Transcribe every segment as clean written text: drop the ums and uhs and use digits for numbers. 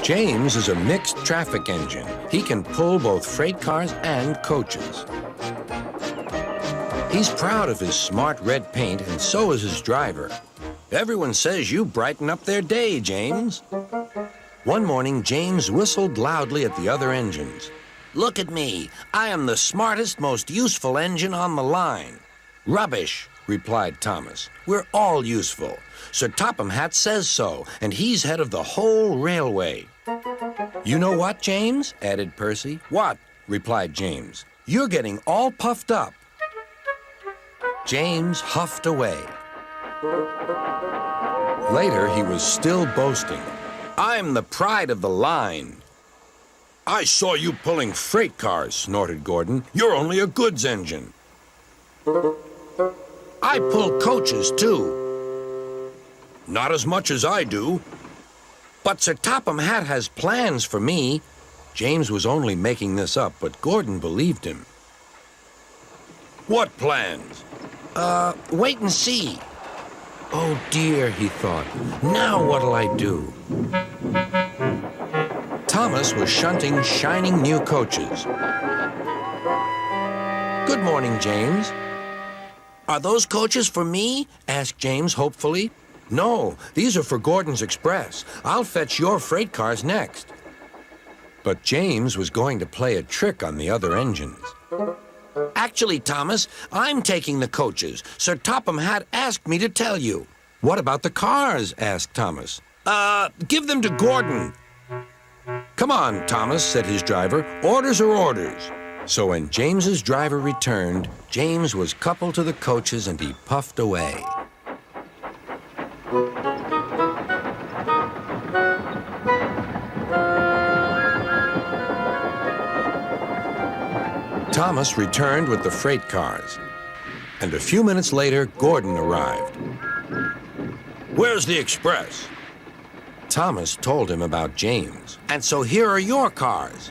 James is a mixed traffic engine. He can pull both freight cars and coaches. He's proud of his smart red paint, and so is his driver. Everyone says you brighten up their day, James. One morning, James whistled loudly at the other engines. Look at me. I am the smartest, most useful engine on the line. Rubbish, replied Thomas. We're all useful. Sir Topham Hatt says so, and he's head of the whole railway. You know what, James? Added Percy. What? Replied James. You're getting all puffed up. James huffed away. Later, he was still boasting. I'm the pride of the line. I saw you pulling freight cars, snorted Gordon. You're only a goods engine. I pull coaches, too. Not as much as I do. But Sir Topham Hatt has plans for me. James was only making this up, but Gordon believed him. What plans? Wait and see. Oh, dear, he thought. Now what'll I do? Thomas was shunting shining new coaches. Good morning, James. Are those coaches for me? Asked James hopefully. No, these are for Gordon's Express. I'll fetch your freight cars next. But James was going to play a trick on the other engines. Actually, Thomas, I'm taking the coaches. Sir Topham Hatt asked me to tell you. What about the cars? Asked Thomas. Give them to Gordon. Come on, Thomas, said his driver. Orders are orders. So when James's driver returned, James was coupled to the coaches and he puffed away. Thomas returned with the freight cars, and a few minutes later, Gordon arrived. Where's the express? Thomas told him about James, and so here are your cars.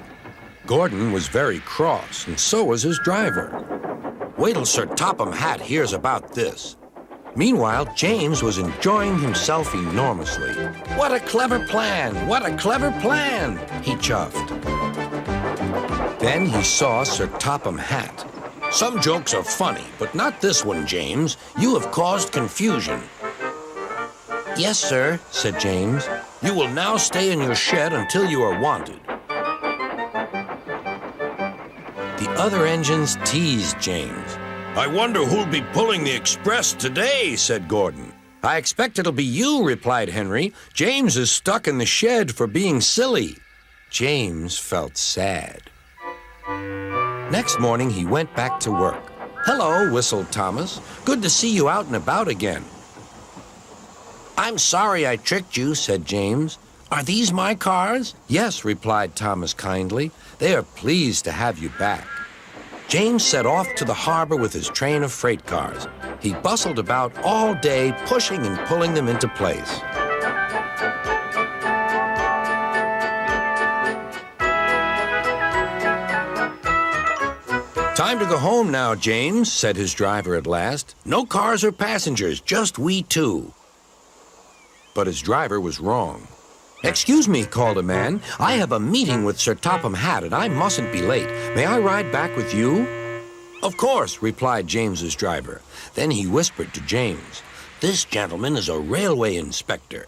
Gordon was very cross, and so was his driver. Wait till Sir Topham Hatt hears about this. Meanwhile, James was enjoying himself enormously. What a clever plan! What a clever plan! He chuffed. Then he saw Sir Topham Hatt. Some jokes are funny, but not this one, James. You have caused confusion. Yes, sir, said James. You will now stay in your shed until you are wanted. The other engines teased James. I wonder who'll be pulling the express today, said Gordon. I expect it'll be you, replied Henry. James is stuck in the shed for being silly. James felt sad. Next morning, he went back to work. Hello, whistled Thomas. Good to see you out and about again. I'm sorry I tricked you, said James. Are these my cars? Yes, replied Thomas kindly. They are pleased to have you back. James set off to the harbor with his train of freight cars. He bustled about all day, pushing and pulling them into place. Time to go home now, James, said his driver at last. No cars or passengers, just we two. But his driver was wrong. Excuse me, called a man. I have a meeting with Sir Topham Hatt, and I mustn't be late. May I ride back with you? Of course, replied James's driver. Then he whispered to James, This gentleman is a railway inspector.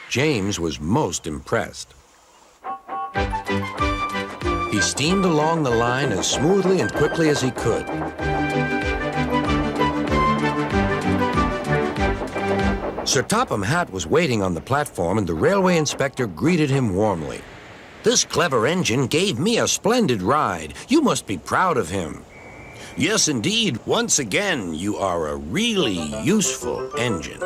James was most impressed. He steamed along the line as smoothly and quickly as he could. Sir Topham Hatt was waiting on the platform, and the railway inspector greeted him warmly. This clever engine gave me a splendid ride. You must be proud of him. Yes, indeed. Once again, you are a really useful engine.